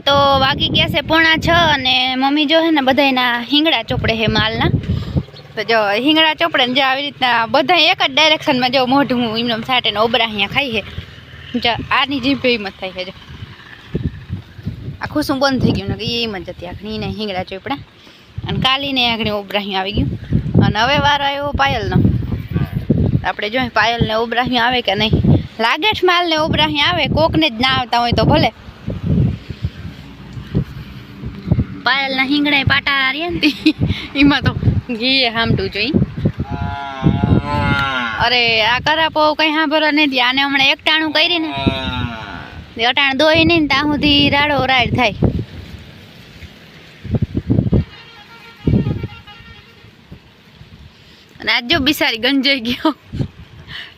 તો વાગી ગયા છે 5:45 અને મમ્મી જો હે ને બધાયના હિંગડા ચોપડે હે માલના. તો જો હિંગડા ચોપડે ને જે આવી રીતના બધા એક જ ડાયરેક્શનમાં જો મોઢું એમને સાટે ને ઓબરા અહીંયા ખાઈ છે. જો આની જીભ હિંમત થાય છે. જો આખું શું બંધ થઈ ગયું ને એ એમ જ હતી આખી ને હિંગડા ચોપડા અને કાલીને આગળ ઓબરાહી આવી ગયું. અને હવે વારો આવ્યો પાયલનો. આપણે જોઈએ પાયલને ઓબરાહી આવે કે નહીં. લાગે છે માલને ઓબરાહી આવે, કોકને જ ના આવતા હોય તો ભલે. પાયલના હિંગડા પાટા રહ્યા ને એમાં તો ઘી હામટું જોઈ. અરે આ કરાપો કઈ સાંભળવા નથી. આને હમણાં એકટાણું કરી ને અટાણ દોઈ નહીં ત્યાં સુધી રાડો રાડ થાય. અને આજ જો બિસારી ગંજાઈ ગયો.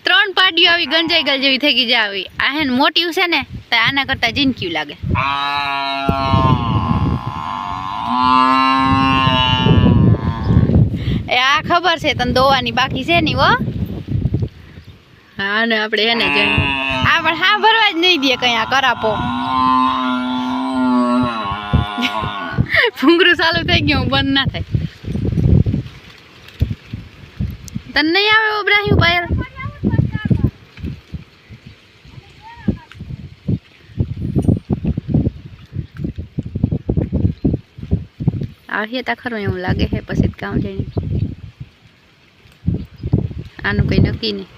3 પાડીઓ આવી ગંજાઈ ગયેલ જેવી થઈ ગઈ છે. આવી આ હે ને મોટી છે ને તો આના કરતા જીનક્યું લાગે. એ આ ખબર છે તને દોવાની બાકી છે ની હો. હા ને આપણે એને જોઈએ આ પણ હા ભરવા જ નહીં દે કઈ. આ કરાપો ભૂંગરું ચાલુ થઈ ગયું બંધ ના થાય. તને નહીં આવે ઓબરાહી પાયલ? આવીએ તા ખરું એવું લાગે છે. પછી જ કામ જઈને આનું કઈ નક્કી નહીં.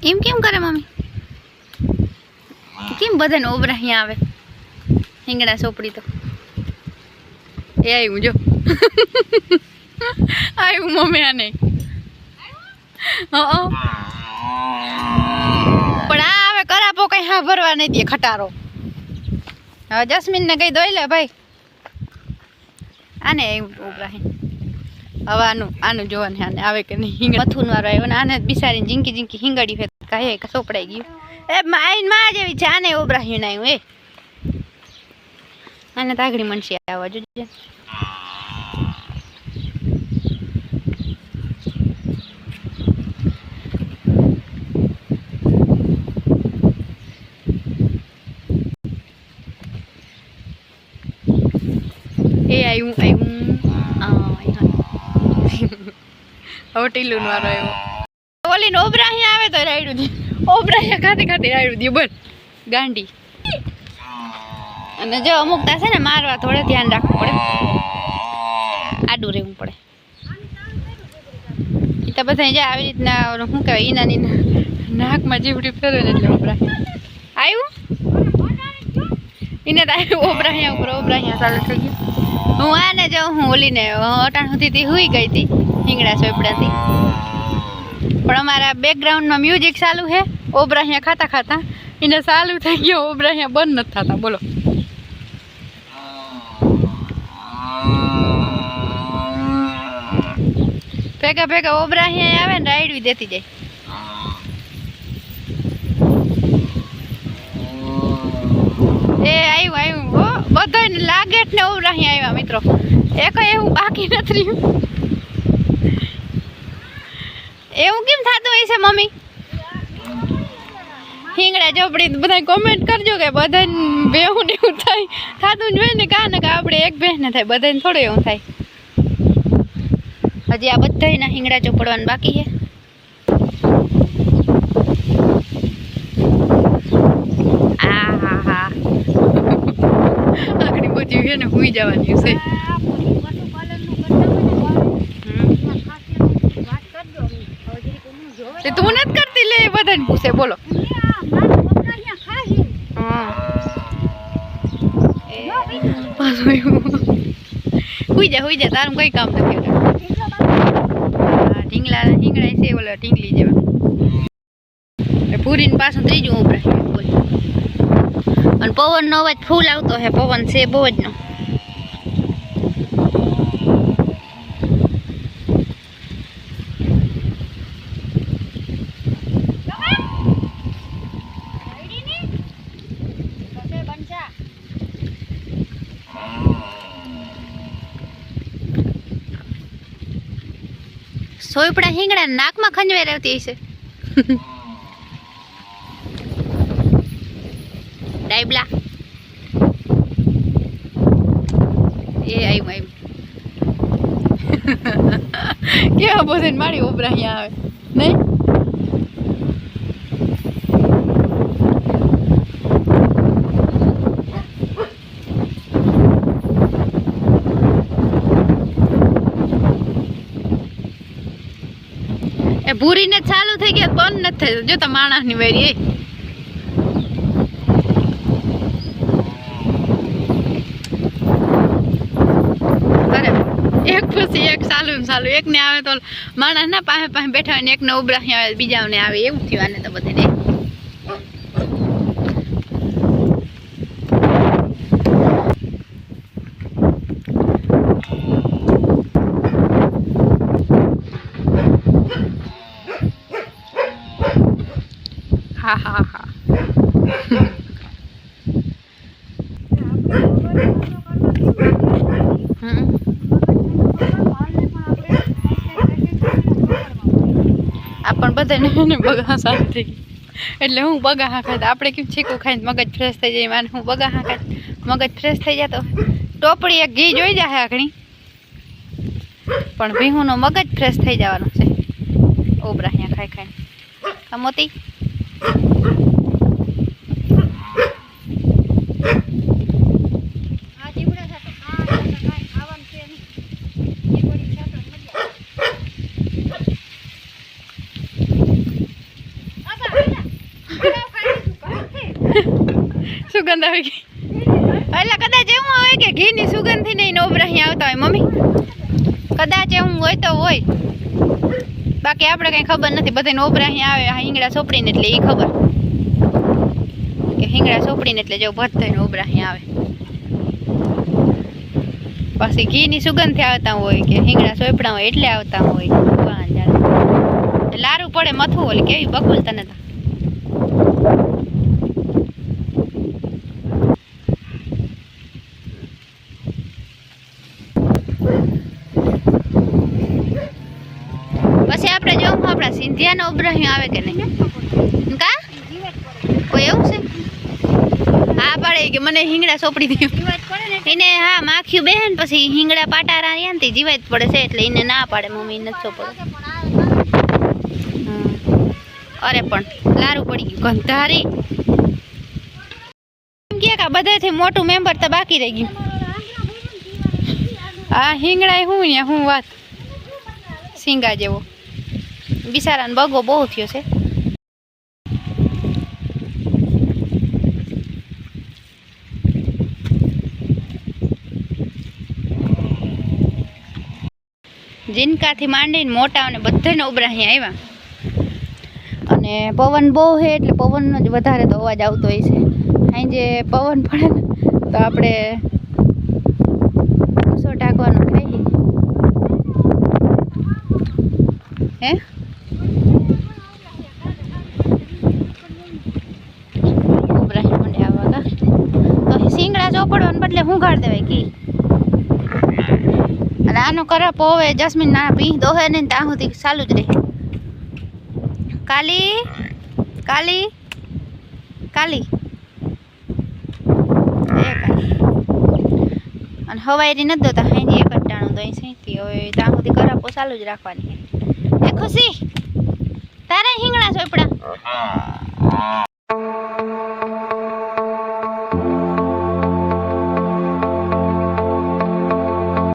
એમ કેમ કરે મમ્મી? કેમ બધાને ઓબરાહી આવે હિંગડા સોપડી? તો એ આવ્યું જો આવ્યું મમ્મી આને. પણ આ હવે કરાપો કઈ હા ભરવા નહીં દે ખટારો. હવે જસ્મીનને કઈ દોઈ લે ભાઈ. આને ઓબરાહી હવે આનું જોવાનું આને આવે કે નહીં. મથુન વાળો આવ્યો ને આને બિસારીને જીંકી જીંકી હિંગડી ફેર કહે સોપડાઈ ગયું. એ માઈન માં જેવી છે. આને ઓબરાહી ના આવ્યું. આને તાગડી મનસી આવવા જોઈએ. એ આવ્યું હવે ટીલું વાળો આવ્યો. ઓલી ને ઓબરાહી આવે તો રાયડું દે. ઓબરાહી ખાતી ખાતી રાયડું દે બોલ ગાંડી. અને જો અમુક તા છે ને મારવા થોડે ધ્યાન રાખવું પડે. આડું રહેવું પડે. એ તો બધા જાય આવી રીતના શું કહેવાય ઈનાની નાકમાં જીવડી ફેરવે ને એટલે ઓબરાહી આવ્યું. એને તો આવ્યું ઓબરાહી ઉપર ઓબરાહી ચાલુ થઈ ગયું. હું આને જો હું ઓલીને અટાણ સુધી હુઈ ગઈ હતી હિંગડા સોપડાથી. પણ અમારા બેકગ્રાઉન્ડમાં મ્યુઝિક ચાલુ છે ઓબરાહિયા ખાતા ખાતા. એને ચાલુ થઈ ગયો ઓબરાહિયા બંધ નથી થતા. બોલો ભેગા ભેગા ઓબરાહિયા આવે ને રાયડવી દેતી જાય. એ આવ્યું હો બધાને લાગે ને ઓબરાહિયા આવ્યા મિત્રો. એક એવું બાકી નથી રહ્યું. એવું કેમ થતું હોય છે મમ્મી? હિંગડા ચોપડી બધા કોમેન્ટ કરજો કે બધાને બેહું ને એવું થાય. થતું જ હોય ને કા ને આપણે એક બેહ ને થાય. બધાને થોડું એવું થાય. હજી આ બધાના હિંગડા ચોપડવાનું બાકી છે. આ હા હા આગળ બધી છે ને હુઈ જવાની છે. તું નથી કરતી લે બધાને પૂછે બોલો. હુઈ જા તારું કઈ કામ નથી. ઢીંગલા ઢીંગડા છે ઓલા ઢીંગલી જેવા. પૂરીને પાછું ત્રીજું ઉભરાય. અને પવનનો અવાજ ફૂલ આવતો હે. પવન છે બહુ જ નો. સોયપડા હિંગડા નાકમાં ખંજવાઈ રહેતી હશે. ડાયબલા એ આવ્યું કેવા બોધે મારી ઓબરા અહીંયા આવે નહીં એ ભૂરીને ચાલુ થઈ ગયા બંધ નથી થયું જો તો માણસની વેરી એક પછી એક સાલું સાલું એક ને આવે તો માણસ ના પાસે પાસે બેઠા હોય ને એક ને ઉભરા આવે બીજાને આવે એવું થયું આને તો બધાને હા હા હા પણ બધાને બગા શાંતિ એટલે હું બગા હા ખાતા આપણે કેમ છીકું ખાઈને મગજ ફ્રેશ થઈ જાય માને હું બગા હા ખાઈ મગજ ફ્રેશ થઈ જાય તો ટોપડી એક ઘી જોઈ જાય આખણી પણ ભીહુંનો મગજ ફ્રેશ થઈ જવાનો છે ઓબરા અહીંયા ખાઈ ખાઈને મોતી સુગંધ આવી ગઈ એટલે કદાચ એવું હોય કે ઘીની સુગંધથી નહીં ઓબરા અહીંયા આવતા હોય મમ્મી કદાચ એવું હોય તો હોય બાકી આપણે કઈ ખબર નથી બધાને ઓબરા અહીંયા આવે આ હિંગડા સોપડીને એટલે એ ખબર કે હિંગડા સોપડીને એટલે જો ભત થઈને ઓબરા અહીંયા આવે પછી ઘીની સુગંધથી આવતા હોય કે હિંગડા સોપડા હોય એટલે આવતા હોય લારું પડે મથું ઓલી કેવી બકુલ તને તો પછી આપણે જોવું આપણા સિંધિયાનો ઉભરાહ્યું આવે કે નહીં કા કોઈ એવું છે હા પડે કે મને હિંગડા સોપડી દઉં એને હા માખ્યું બેન પછી હિંગડા પાટારા રહ્યા જીવાય પડે છે એટલે એને ના પાડે મમ્મી નથી સોપડે અરે પણ લારું પડી ગયું ગંધારી એમ કે બધાથી મોટું મેમ્બર તો બાકી રહી ગયું આ હિંગડા હું ને હું વાત સિંગા જેવો બિચારાને બગો બહુ થયો છે જીનકાથી માંડીને મોટા અને બધાને ઉભરા અહીંયા આવ્યા અને પવન બહુ છે એટલે પવનનો જ વધારે તો અવાજ આવતો હોય છે અહીં જે પવન પડે ને તો આપણે કુસો ટાંકવાનો થાય હે ઉભરા મને આવા તો સિંગડા ચોપડવાને બદલે હું ગાળ દેવાય કી અને આનો કરપ હવે જસ્મીન ના પી દોહે ને ત્યાં સુધી ચાલુ જ રહે કાલી કાલી કાલી અને હવાઈ નથી દોતા હાઈ એક જ ટાણું દઈ સહીથી હવે ત્યાં સુધી કરાપો ચાલુ જ રાખવાની એ ખુશી તારે હિંગણા ચોપડા